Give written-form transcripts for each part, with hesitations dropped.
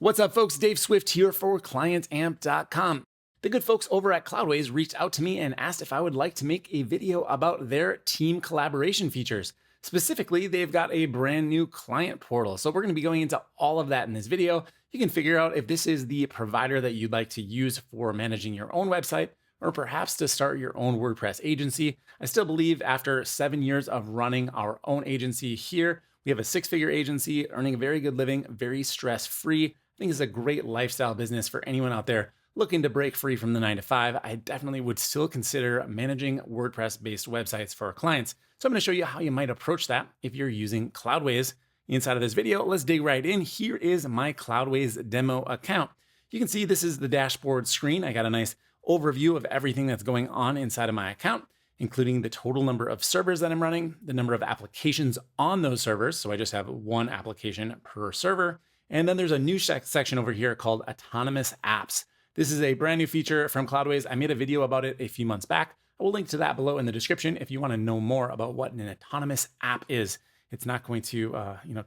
What's up, folks? Dave Swift here for ClientAmp.com. The good folks over at Cloudways reached out to me and asked if I would like to make a video about their team collaboration features. Specifically, they've got a brand new client portal. So we're going to be going into all of that in this video. You can figure out if this is the provider that you'd like to use for managing your own website, or perhaps to start your own WordPress agency. I still believe after 7 years of running our own agency here, we have a 6-figure agency, earning a very good living, very stress-free. I think it's a great lifestyle business for anyone out there looking to break free from the 9-to-5. I definitely would still consider managing WordPress-based websites for our clients. So I'm going to show you how you might approach that if you're using Cloudways. Inside of this video, let's dig right in. Here is my Cloudways demo account. You can see this is the dashboard screen. I got a nice overview of everything that's going on inside of my account, including the total number of servers that I'm running, the number of applications on those servers. So I just have one application per server. And then there's a new section over here called Autonomous Apps. This is a brand new feature from Cloudways. I made a video about it a few months back. I will link to that below in the description if you want to know more about what an autonomous app is. It's not going to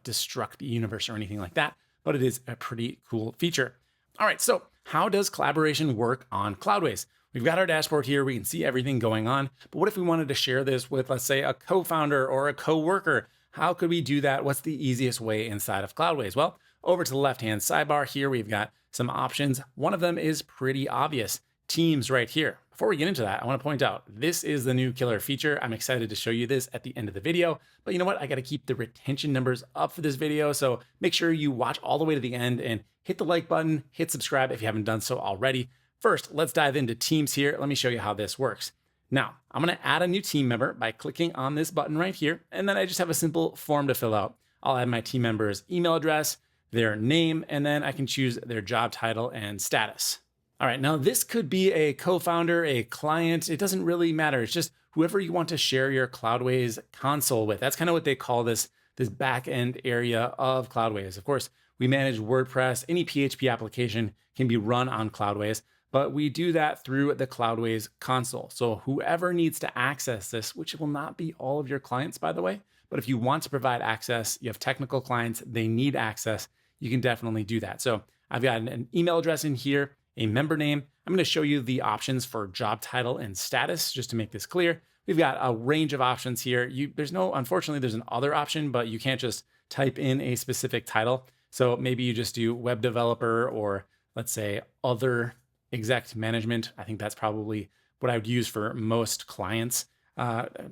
destruct the universe or anything like that, but it is a pretty cool feature. All right, so how does collaboration work on Cloudways? We've got our dashboard here. We can see everything going on. But what if we wanted to share this with, let's say, a co-founder or a co-worker? How could we do that? What's the easiest way inside of Cloudways? Well, over to the left-hand sidebar here, we've got some options. One of them is pretty obvious, Teams right here. Before we get into that, I want to point out, this is the new killer feature. I'm excited to show you this at the end of the video, but you know what? I got to keep the retention numbers up for this video. So make sure you watch all the way to the end and hit the like button, hit subscribe if you haven't done so already. First, let's dive into Teams here. Let me show you how this works. Now, I'm going to add a new team member by clicking on this button right here. And then I just have a simple form to fill out. I'll add my team member's email address, their name, and then I can choose their job title and status. All right, now this could be a co-founder, a client. It doesn't really matter. It's just whoever you want to share your Cloudways console with. That's kind of what they call this back end area of Cloudways. Of course, we manage WordPress. Any PHP application can be run on Cloudways, but we do that through the Cloudways console. So whoever needs to access this, which will not be all of your clients, by the way, but if you want to provide access, you have technical clients, they need access, you can definitely do that. So I've got an email address in here, a member name. I'm going to show you the options for job title and status, just to make this clear. We've got a range of options here. Unfortunately, there's an other option, but you can't just type in a specific title. So maybe you just do web developer, or let's say other exec management. I think that's probably what I would use for most clients.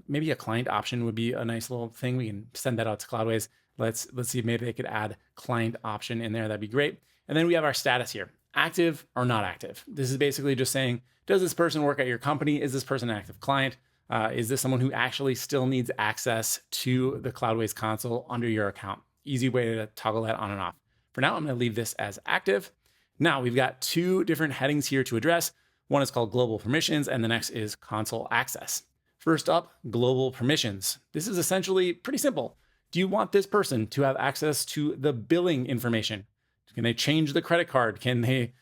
Maybe a client option would be a nice little thing. We can send that out to Cloudways. Let's see if maybe they could add client option in there. That'd be great. And then we have our status here, active or not active. This is basically just saying, does this person work at your company? Is this person an active client? Is this someone who actually still needs access to the Cloudways console under your account? Easy way to toggle that on and off. For now, I'm going to leave this as active. Now we've got two different headings here to address. One is called global permissions, and the next is console access. First up, global permissions. This is essentially pretty simple. Do you want this person to have access to the billing information? Can they change the credit card? Can they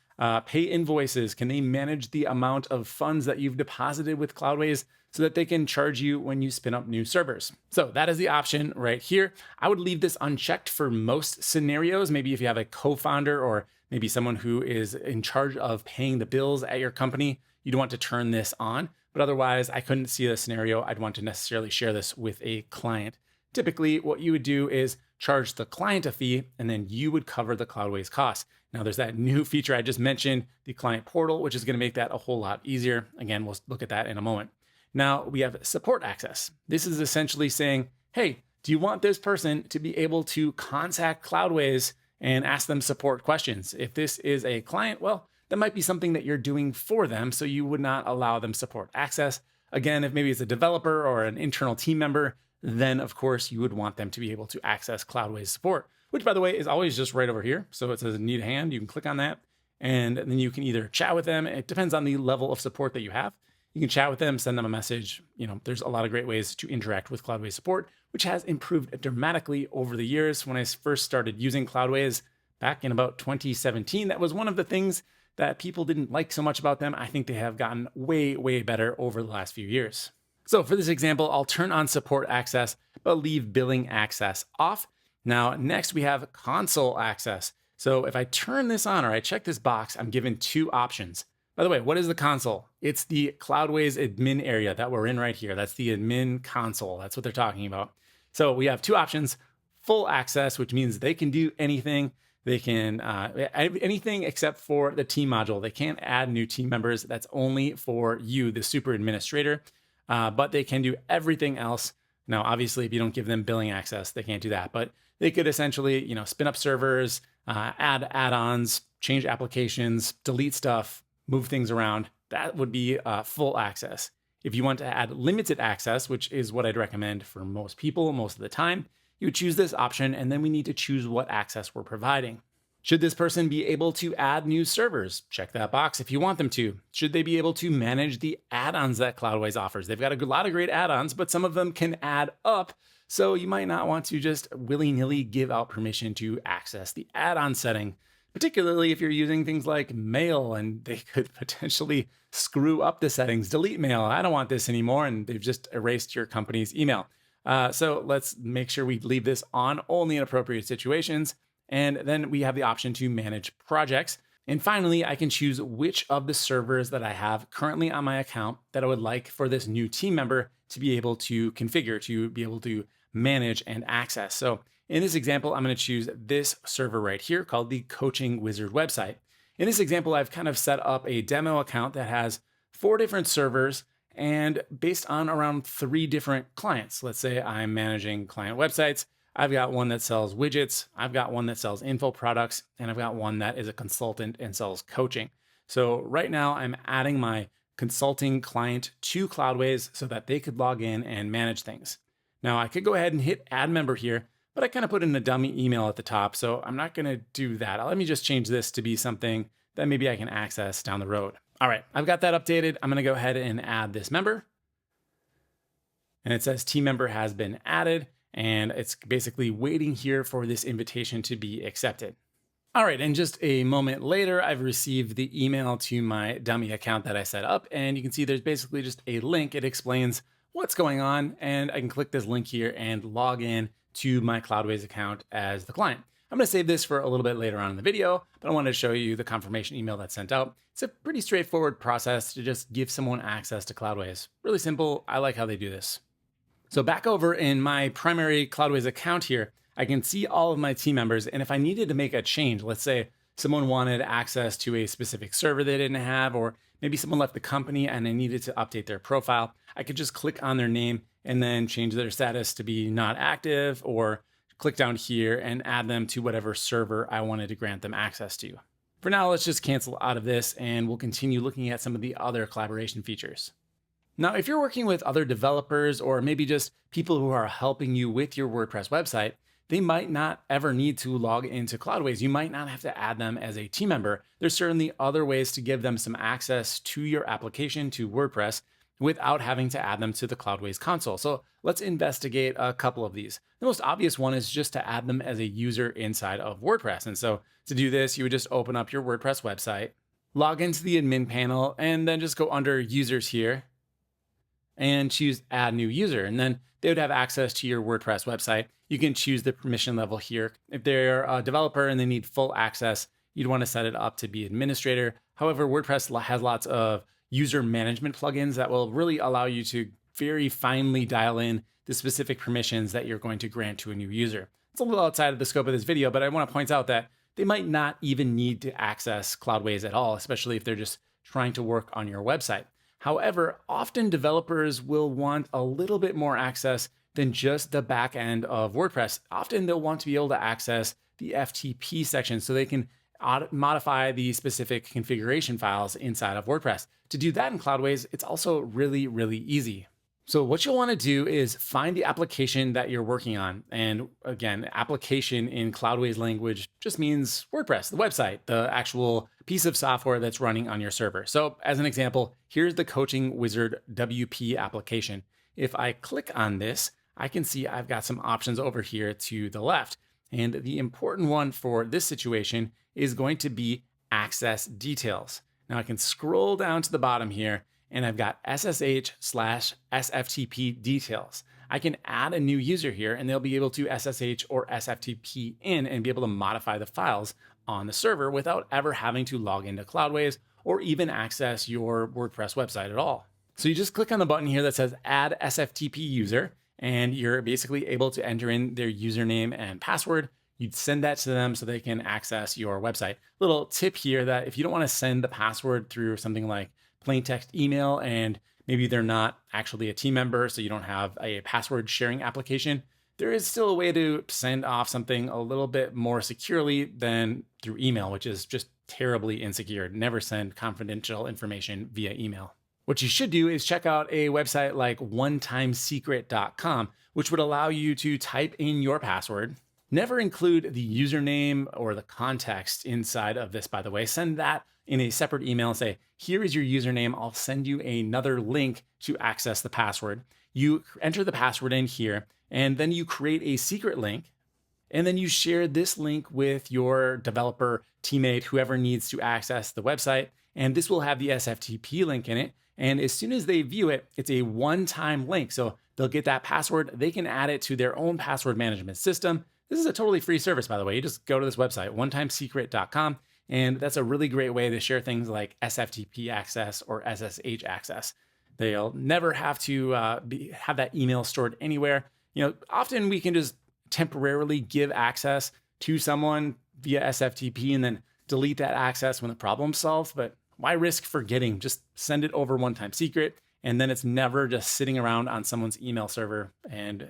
pay invoices? Can they manage the amount of funds that you've deposited with Cloudways so that they can charge you when you spin up new servers? So that is the option right here. I would leave this unchecked for most scenarios. Maybe if you have a co-founder or maybe someone who is in charge of paying the bills at your company, you don't want to turn this on. But otherwise, I couldn't see a scenario I'd want to necessarily share this with a client. Typically, what you would do is charge the client a fee, and then you would cover the Cloudways costs. Now, there's that new feature I just mentioned, the client portal, which is going to make that a whole lot easier. Again, we'll look at that in a moment. Now, we have support access. This is essentially saying, hey, do you want this person to be able to contact Cloudways and ask them support questions? If this is a client, well, that might be something that you're doing for them, so you would not allow them support access. Again, if maybe it's a developer or an internal team member, then of course you would want them to be able to access Cloudways support, which by the way is always just right over here. So it says need a hand, you can click on that, and then you can either chat with them. It depends on the level of support that you have. You can chat with them, send them a message. There's a lot of great ways to interact with Cloudways support, which has improved dramatically over the years. When I first started using Cloudways back in about 2017, that was one of the things that people didn't like so much about them. I think they have gotten way, way better over the last few years. So for this example, I'll turn on support access, but leave billing access off. Now, next we have console access. So if I turn this on or I check this box, I'm given two options. By the way, what is the console? It's the Cloudways admin area that we're in right here. That's the admin console. That's what they're talking about. So we have two options: full access, which means they can do anything. They can anything except for the team module. They can't add new team members. That's only for you, the super administrator. But they can do everything else. Now, obviously, if you don't give them billing access, they can't do that. But they could essentially, spin up servers, add add-ons, change applications, delete stuff, move things around. That would be full access. If you want to add limited access, which is what I'd recommend for most people most of the time, you would choose this option, and then we need to choose what access we're providing. Should this person be able to add new servers? Check that box if you want them to. Should they be able to manage the add-ons that Cloudways offers? They've got a lot of great add-ons, but some of them can add up. So you might not want to just willy-nilly give out permission to access the add-on setting, particularly if you're using things like mail and they could potentially screw up the settings. Delete mail. I don't want this anymore. And they've just erased your company's email. So let's make sure we leave this on only in appropriate situations. And then we have the option to manage projects. And finally, I can choose which of the servers that I have currently on my account that I would like for this new team member to be able to configure, to be able to manage and access. So in this example, I'm going to choose this server right here called the Coaching Wizard website. In this example, I've kind of set up a demo account that has 4 different servers and based on around 3 different clients. Let's say I'm managing client websites. I've got one that sells widgets, I've got one that sells info products, and I've got one that is a consultant and sells coaching. So right now I'm adding my consulting client to Cloudways so that they could log in and manage things. Now I could go ahead and hit add member here, but I kind of put in a dummy email at the top, so I'm not gonna do that. Let me just change this to be something that maybe I can access down the road. All right, I've got that updated. I'm gonna go ahead and add this member. And it says team member has been added. And it's basically waiting here for this invitation to be accepted. All right, and just a moment later, I've received the email to my dummy account that I set up. And you can see there's basically just a link. It explains what's going on. And I can click this link here and log in to my Cloudways account as the client. I'm gonna save this for a little bit later on in the video, but I wanted to show you the confirmation email that's sent out. It's a pretty straightforward process to just give someone access to Cloudways. Really simple. I like how they do this. So back over in my primary Cloudways account here, I can see all of my team members. And if I needed to make a change, let's say someone wanted access to a specific server they didn't have, or maybe someone left the company and they needed to update their profile, I could just click on their name and then change their status to be not active, or click down here and add them to whatever server I wanted to grant them access to. For now, let's just cancel out of this and we'll continue looking at some of the other collaboration features. Now, if you're working with other developers or maybe just people who are helping you with your WordPress website, they might not ever need to log into Cloudways. You might not have to add them as a team member. There's certainly other ways to give them some access to your application, to WordPress, without having to add them to the Cloudways console. So let's investigate a couple of these. The most obvious one is just to add them as a user inside of WordPress. And so to do this, you would just open up your WordPress website, log into the admin panel, and then just go under users here and choose add new user. And then they would have access to your WordPress website. You can choose the permission level here. If they're a developer and they need full access, you'd want to set it up to be administrator. However, WordPress has lots of user management plugins that will really allow you to very finely dial in the specific permissions that you're going to grant to a new user. It's a little outside of the scope of this video, but I want to point out that they might not even need to access Cloudways at all, especially if they're just trying to work on your website. However, often developers will want a little bit more access than just the back end of WordPress. Often they'll want to be able to access the FTP section so they can modify the specific configuration files inside of WordPress. To do that in Cloudways, it's also really, really easy. So what you'll want to do is find the application that you're working on. And again, application in Cloudways language just means WordPress, the website, the actual piece of software that's running on your server. So as an example, here's the Coaching Wizard WP application. If I click on this, I can see I've got some options over here to the left. And the important one for this situation is going to be access details. Now I can scroll down to the bottom here and I've got SSH/SFTP details. I can add a new user here and they'll be able to SSH or SFTP in and be able to modify the files on the server without ever having to log into Cloudways or even access your WordPress website at all. So you just click on the button here that says Add SFTP User, and you're basically able to enter in their username and password. You'd send that to them so they can access your website. Little tip here that if you don't want to send the password through something like plain text email and maybe they're not actually a team member, so you don't have a password sharing application, there is still a way to send off something a little bit more securely than through email, which is just terribly insecure. Never send confidential information via email. What you should do is check out a website like onetimesecret.com, which would allow you to type in your password. Never include the username or the context inside of this, by the way. Send that in a separate email and say, here is your username. I'll send you another link to access the password. You enter the password in here, and then you create a secret link. And then you share this link with your developer, teammate, whoever needs to access the website. And this will have the SFTP link in it. And as soon as they view it, it's a one-time link. So they'll get that password. They can add it to their own password management system. This is a totally free service, by the way. You just go to this website, onetimesecret.com, and that's a really great way to share things like SFTP access or SSH access. They'll never have to have that email stored anywhere. Often we can just temporarily give access to someone via SFTP and then delete that access when the problem's solved. But why risk forgetting? Just send it over one time secret, and then it's never just sitting around on someone's email server. And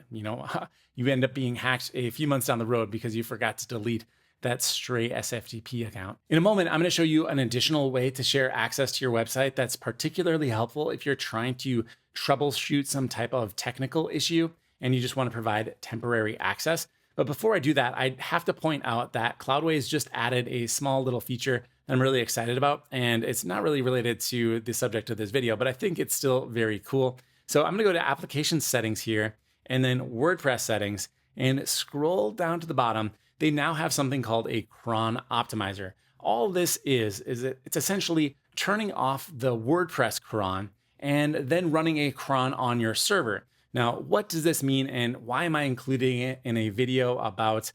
you end up being hacked a few months down the road because you forgot to delete that stray SFTP account. In a moment, I'm going to show you an additional way to share access to your website that's particularly helpful if you're trying to troubleshoot some type of technical issue and you just want to provide temporary access. But before I do that, I have to point out that Cloudways just added a small little feature that I'm really excited about. And it's not really related to the subject of this video, but I think it's still very cool. So I'm going to go to Application Settings here and then WordPress Settings and scroll down to the bottom. They now have something called a Cron Optimizer. All this is it's essentially turning off the WordPress cron and then running a cron on your server. Now, what does this mean and why am I including it in a video about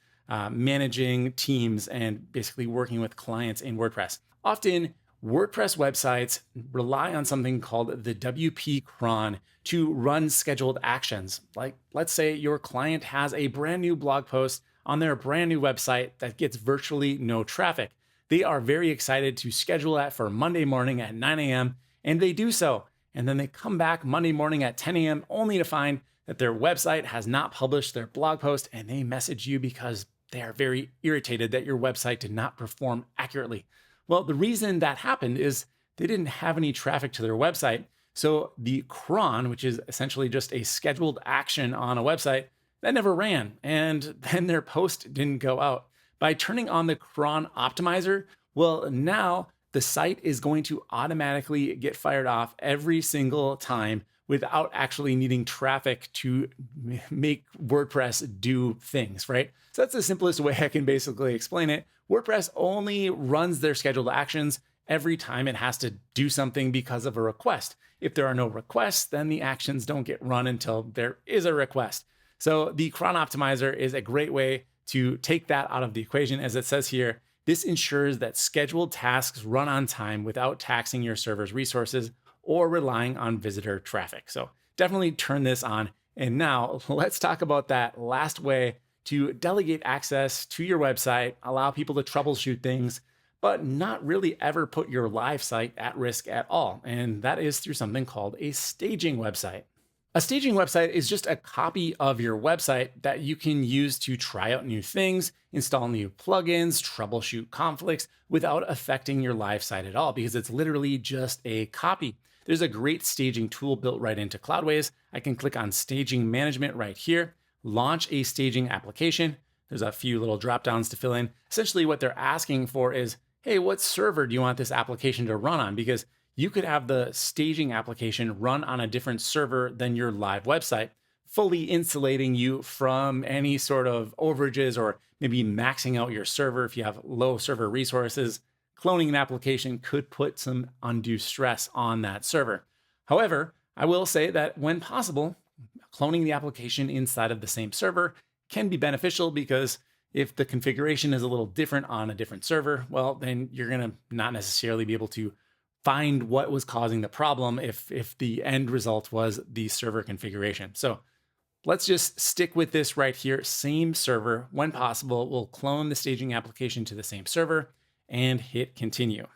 managing teams and basically working with clients in WordPress? Often, WordPress websites rely on something called the WP cron to run scheduled actions. Like, let's say your client has a brand new blog post on their brand new website that gets virtually no traffic. They are very excited to schedule that for Monday morning at 9 a.m. and they do so. And then they come back Monday morning at 10 a.m. only to find that their website has not published their blog post, and they message you because they are very irritated that your website did not perform accurately. Well, the reason that happened is they didn't have any traffic to their website. So the cron, which is essentially just a scheduled action on a website, that never ran, and then their post didn't go out. By turning on the Cron Optimizer, well, now the site is going to automatically get fired off every single time without actually needing traffic to make WordPress do things, right? So that's the simplest way I can basically explain it. WordPress only runs their scheduled actions every time it has to do something because of a request. If there are no requests, then the actions don't get run until there is a request. So the Cron Optimizer is a great way to take that out of the equation. As it says here, this ensures that scheduled tasks run on time without taxing your server's resources or relying on visitor traffic. So definitely turn this on. And now let's talk about that last way to delegate access to your website, allow people to troubleshoot things, but not really ever put your live site at risk at all. And that is through something called a staging website. A staging website is just a copy of your website that you can use to try out new things, install new plugins, troubleshoot conflicts without affecting your live site at all, because it's literally just a copy. There's a great staging tool built right into Cloudways. I can click on Staging Management right here, launch a staging application. There's a few little drop downs to fill in. Essentially what they're asking for is, hey, what server do you want this application to run on? Because you could have the staging application run on a different server than your live website, fully insulating you from any sort of overages or maybe maxing out your server if you have low server resources. Cloning an application could put some undue stress on that server. However, I will say that when possible, cloning the application inside of the same server can be beneficial because If the configuration is a little different on a different server, well, then you're going to not necessarily be able to find what was causing the problem if the end result was the server configuration. So let's just stick with this right here. Same server. When possible, we'll clone the staging application to the same server and hit continue.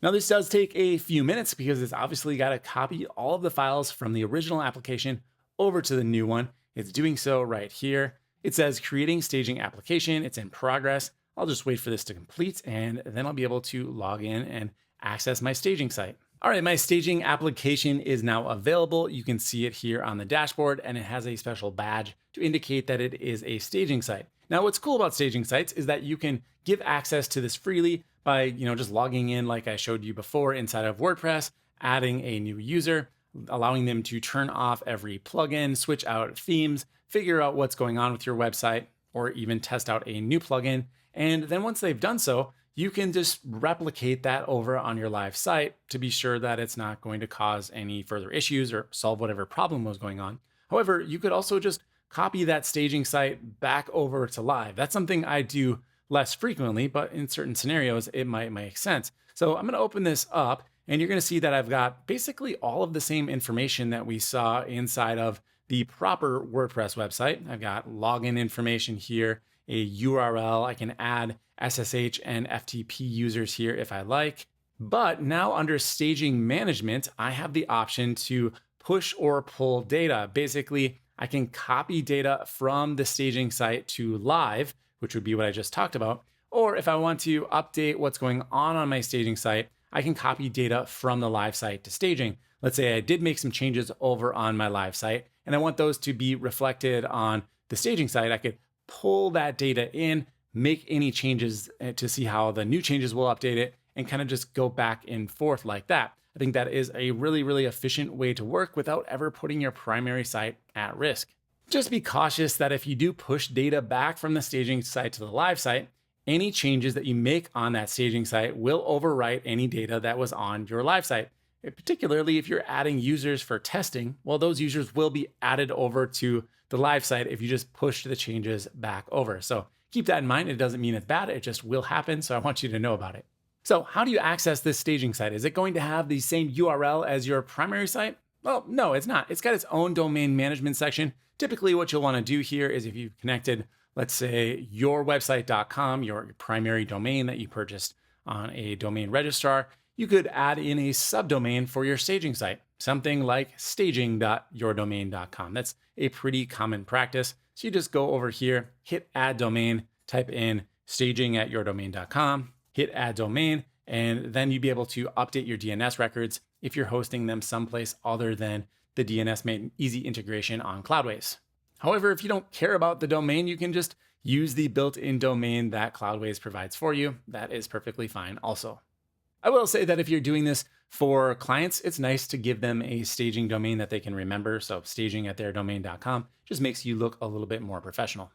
Now this does take a few minutes because it's obviously got to copy all of the files from the original application over to the new one. It's doing so right here. It says creating staging application. It's in progress. I'll just wait for this to complete and then I'll be able to log in and access my staging site. All right, my staging application is now available. You can see it here on the dashboard and it has a special badge to indicate that it is a staging site. Now, what's cool about staging sites is that you can give access to this freely by, just logging in like I showed you before inside of WordPress, adding a new user, allowing them to turn off every plugin, switch out themes, figure out what's going on with your website, or even test out a new plugin. And then once they've done so, you can just replicate that over on your live site to be sure that it's not going to cause any further issues or solve whatever problem was going on. However, you could also just copy that staging site back over to live. That's something I do less frequently, but in certain scenarios, it might make sense. So I'm going to open this up and you're going to see that I've got basically all of the same information that we saw inside of the proper WordPress website. I've got login information here, a URL. I can add SSH and FTP users here if I like. But now under staging management, I have the option to push or pull data. Basically, I can copy data from the staging site to live, which would be what I just talked about. Or if I want to update what's going on my staging site, I can copy data from the live site to staging. Let's say I did make some changes over on my live site and I want those to be reflected on the staging site. I could pull that data in, make any changes to see how the new changes will update it, and kind of just go back and forth like that. I think that is a really, really efficient way to work without ever putting your primary site at risk. Just be cautious that if you do push data back from the staging site to the live site, any changes that you make on that staging site will overwrite any data that was on your live site. Particularly if you're adding users for testing, well, those users will be added over to the live site if you just push the changes back over. So keep that in mind. It doesn't mean it's bad. It just will happen. So I want you to know about it. So how do you access this staging site? Is it going to have the same URL as your primary site? Well, no, it's not. It's got its own domain management section. Typically what you'll want to do here is if you've connected, let's say yourwebsite.com, your primary domain that you purchased on a domain registrar, you could add in a subdomain for your staging site, something like staging.yourdomain.com. That's a pretty common practice. So you just go over here, hit add domain, type in staging@yourdomain.com, hit add domain, and then you'd be able to update your DNS records if you're hosting them someplace other than the DNS made easy integration on Cloudways. However, if you don't care about the domain, you can just use the built-in domain that Cloudways provides for you. That is perfectly fine also. I will say that if you're doing this for clients, it's nice to give them a staging domain that they can remember. So staging@theirdomain.com just makes you look a little bit more professional.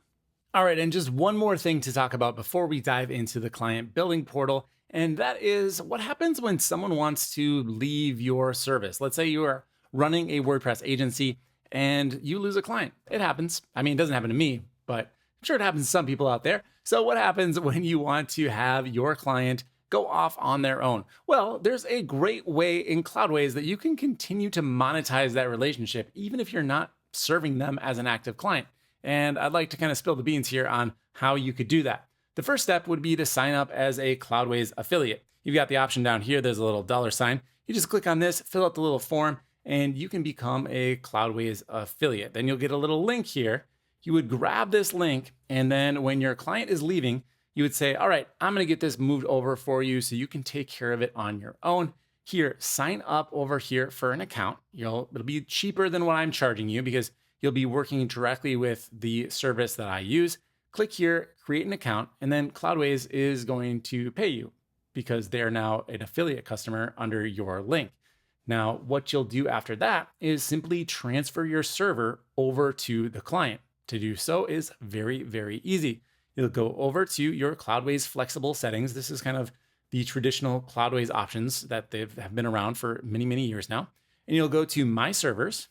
All right, and just one more thing to talk about before we dive into the client building portal, and that is what happens when someone wants to leave your service. Let's say you are running a WordPress agency and you lose a client. It happens. I mean, it doesn't happen to me, but I'm sure it happens to some people out there. So what happens when you want to have your client go off on their own? Well, there's a great way in Cloudways that you can continue to monetize that relationship, even if you're not serving them as an active client. And I'd like to kind of spill the beans here on how you could do that. The first step would be to sign up as a Cloudways affiliate. You've got the option down here. There's a little $sign. You just click on this, fill out the little form, and you can become a Cloudways affiliate. Then you'll get a little link here. You would grab this link, and then when your client is leaving, you would say, all right, I'm going to get this moved over for you so you can take care of it on your own. Here, sign up over here for an account. It'll be cheaper than what I'm charging you because you'll be working directly with the service that I use. Click here, create an account, and then Cloudways is going to pay you because they're now an affiliate customer under your link. Now, what you'll do after that is simply transfer your server over to the client. To do so is very, very easy. You'll go over to your Cloudways flexible settings. This is kind of the traditional Cloudways options that have been around for many, many years now. And you'll go to My Servers,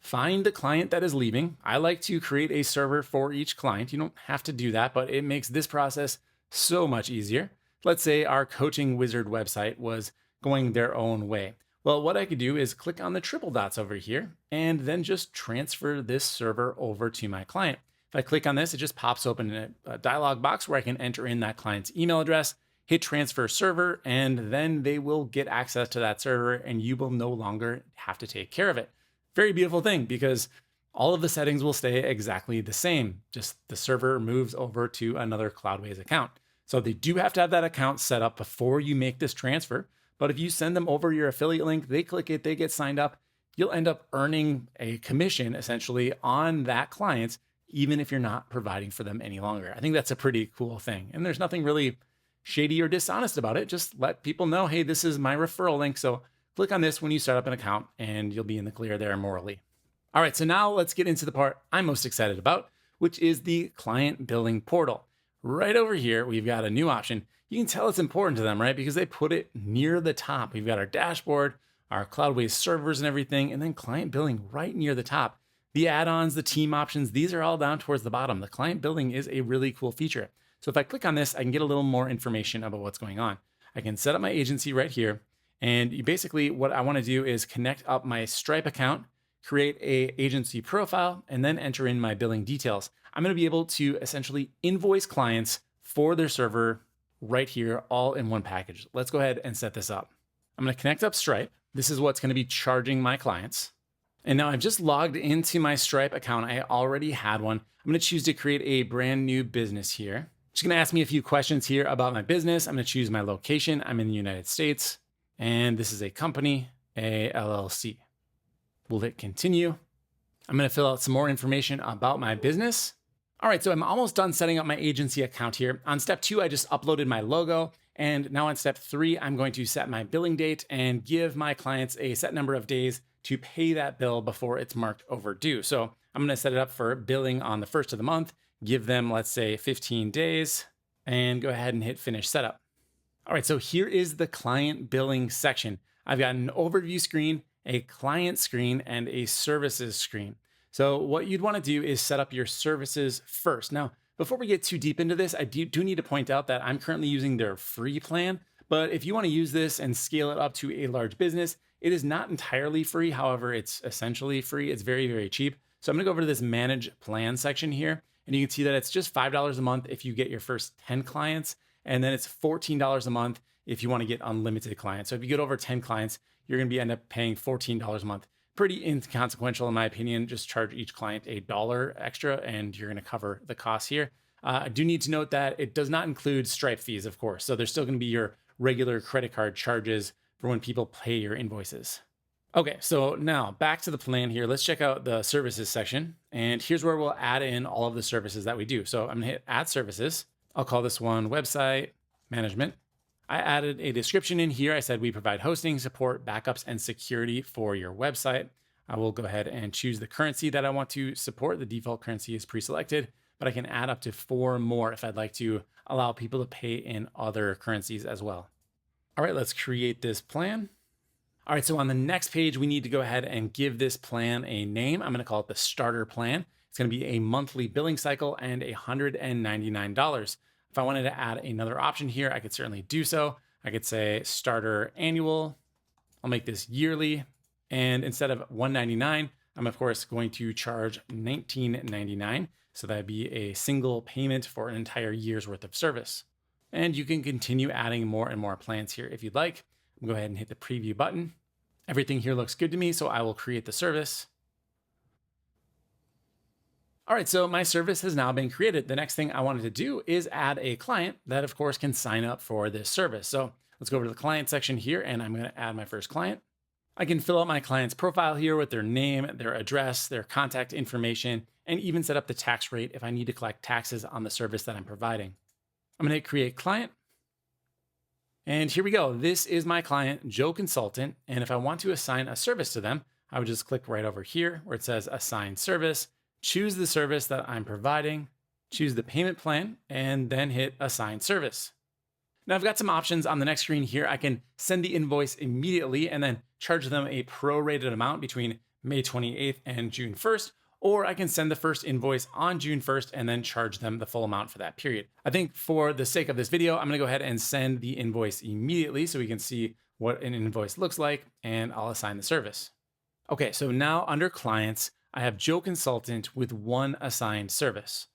find the client that is leaving. I like to create a server for each client. You don't have to do that, but it makes this process so much easier. Let's say our coaching wizard website was going their own way. Well, what I could do is click on the triple dots over here and then just transfer this server over to my client. If I click on this, it just pops open a dialog box where I can enter in that client's email address, hit transfer server, and then they will get access to that server and you will no longer have to take care of it. Very beautiful thing because all of the settings will stay exactly the same. Just the server moves over to another Cloudways account. So they do have to have that account set up before you make this transfer. But if you send them over your affiliate link, they click it, they get signed up, you'll end up earning a commission essentially on that client, even if you're not providing for them any longer. I think that's a pretty cool thing. And there's nothing really shady or dishonest about it. Just let people know, hey, this is my referral link. So click on this when you start up an account and you'll be in the clear there morally. All right, so now let's get into the part I'm most excited about, which is the client billing portal. Right over here, we've got a new option. You can tell it's important to them, right? Because they put it near the top. We've got our dashboard, our Cloudways servers and everything, and then client billing right near the top. The add-ons, the team options, these are all down towards the bottom. The client billing is a really cool feature. So if I click on this, I can get a little more information about what's going on. I can set up my agency right here. And basically what I want to do is connect up my Stripe account, create a agency profile, and then enter in my billing details. I'm going to be able to essentially invoice clients for their server right here, all in one package. Let's go ahead and set this up. I'm going to connect up Stripe. This is what's going to be charging my clients. And now I've just logged into my Stripe account. I already had one. I'm going to choose to create a brand new business here. It's going to ask me a few questions here about my business. I'm going to choose my location. I'm in the United States. And this is a company, a LLC. We'll hit continue. I'm going to fill out some more information about my business. All right, so I'm almost done setting up my agency account here. On step 2, I just uploaded my logo. And now on step 3, I'm going to set my billing date and give my clients a set number of days to pay that bill before it's marked overdue. So I'm going to set it up for billing on the first of the month, give them, let's say, 15 days, and go ahead and hit finish setup. All right, so here is the client billing section. I've got an overview screen, a client screen, and a services screen. So what you'd want to do is set up your services first. Now, before we get too deep into this, I do need to point out that I'm currently using their free plan, but if you want to use this and scale it up to a large business, it is not entirely free. However, it's essentially free. It's very, very cheap. So I'm going to go over to this manage plan section here, and you can see that it's just $5 a month if you get your first 10 clients, and then it's $14 a month if you want to get unlimited clients. So if you get over 10 clients, you're going to end up paying $14 a month. Pretty inconsequential in my opinion. Just charge each client $1 extra and you're going to cover the costs here. I do need to note that it does not include Stripe fees, of course. So there's still going to be your regular credit card charges for when people pay your invoices. Okay, so now back to the plan here. Let's check out the services section. And here's where we'll add in all of the services that we do. So I'm going to hit add services. I'll call this one website management. I added a description in here. I said we provide hosting, support, backups, and security for your website. I will go ahead and choose the currency that I want to support. The default currency is pre-selected, but I can add up to 4 more if I'd like to allow people to pay in other currencies as well. All right, let's create this plan. All right, so on the next page, we need to go ahead and give this plan a name. I'm going to call it the starter plan. It's going to be a monthly billing cycle and $199. If I wanted to add another option here, I could certainly do so. I could say starter annual. I'll make this yearly. And instead of $199, I'm of course going to charge $19.99. So that'd be a single payment for an entire year's worth of service. And you can continue adding more and more plans here if you'd like. Go ahead and hit the preview button. Everything here looks good to me, so I will create the service. All right, so my service has now been created. The next thing I wanted to do is add a client that, of course, can sign up for this service. So let's go over to the client section here, and I'm going to add my first client. I can fill out my client's profile here with their name, their address, their contact information, and even set up the tax rate if I need to collect taxes on the service that I'm providing. I'm going to hit create client. And here we go. This is my client, Joe Consultant. And if I want to assign a service to them, I would just click right over here where it says assign service. Choose the service that I'm providing, choose the payment plan, and then hit assign service. Now I've got some options on the next screen here. I can send the invoice immediately and then charge them a prorated amount between May 28th and June 1st, or I can send the first invoice on June 1st and then charge them the full amount for that period. I think for the sake of this video, I'm gonna go ahead and send the invoice immediately so we can see what an invoice looks like, and I'll assign the service. Okay, so now under clients, I have Joe Consultant with one assigned service.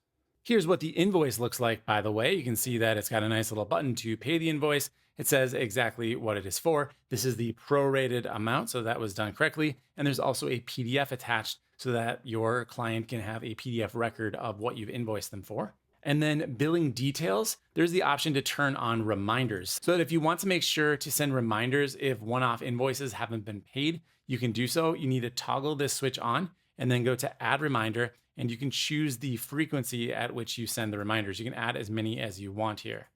Here's what the invoice looks like, by the way. You can see that it's got a nice little button to pay the invoice. It says exactly what it is for. This is the prorated amount, so that was done correctly. And there's also a PDF attached so that your client can have a PDF record of what you've invoiced them for. And then billing details, there's the option to turn on reminders so that if you want to make sure to send reminders if one-off invoices haven't been paid, you can do so. You need to toggle this switch on and then go to add reminder, and you can choose the frequency at which you send the reminders. You can add as many as you want here.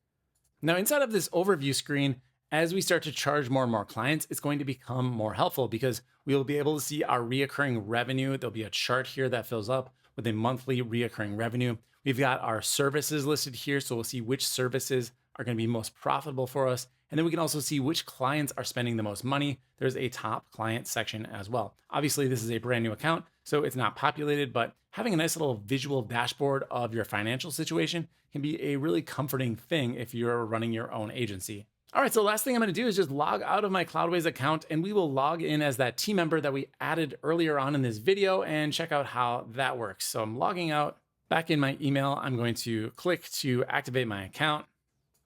Now, inside of this overview screen, as we start to charge more and more clients, it's going to become more helpful because we'll be able to see our reoccurring revenue. There'll be a chart here that fills up with a monthly reoccurring revenue. We've got our services listed here, so we'll see which services are going to be most profitable for us. And then we can also see which clients are spending the most money. There's a top client section as well. Obviously, this is a brand new account, so it's not populated, but having a nice little visual dashboard of your financial situation can be a really comforting thing if you're running your own agency. All right, so last thing I'm gonna do is just log out of my Cloudways account, and we will log in as that team member that we added earlier on in this video and check out how that works. So I'm logging out. Back in my email, I'm going to click to activate my account.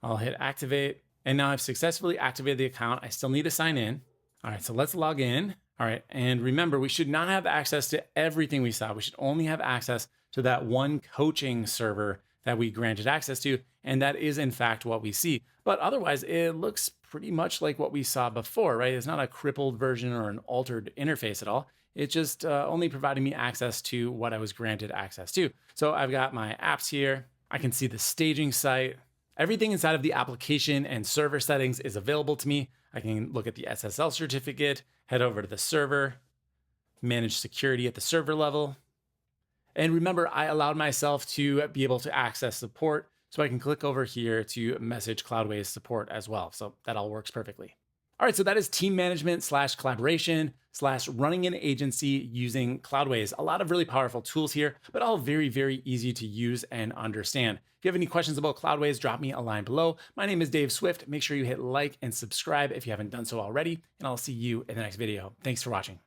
I'll hit activate, and now I've successfully activated the account. I still need to sign in. All right, so let's log in. All right, and remember, we should not have access to everything we saw. We should only have access to that one coaching server that we granted access to, and that is in fact what we see. But otherwise, it looks pretty much like what we saw before, right? It's not a crippled version or an altered interface at all. It's just only providing me access to what I was granted access to. So I've got my apps here. I can see the staging site. Everything inside of the application and server settings is available to me. I can look at the SSL certificate, head over to the server, manage security at the server level. And remember, I allowed myself to be able to access support, so I can click over here to message Cloudways support as well. So that all works perfectly. All right, so that is team management / collaboration / running an agency using Cloudways. A lot of really powerful tools here, but all very, very easy to use and understand. If you have any questions about Cloudways, drop me a line below. My name is Dave Swift. Make sure you hit like and subscribe if you haven't done so already, and I'll see you in the next video. Thanks for watching.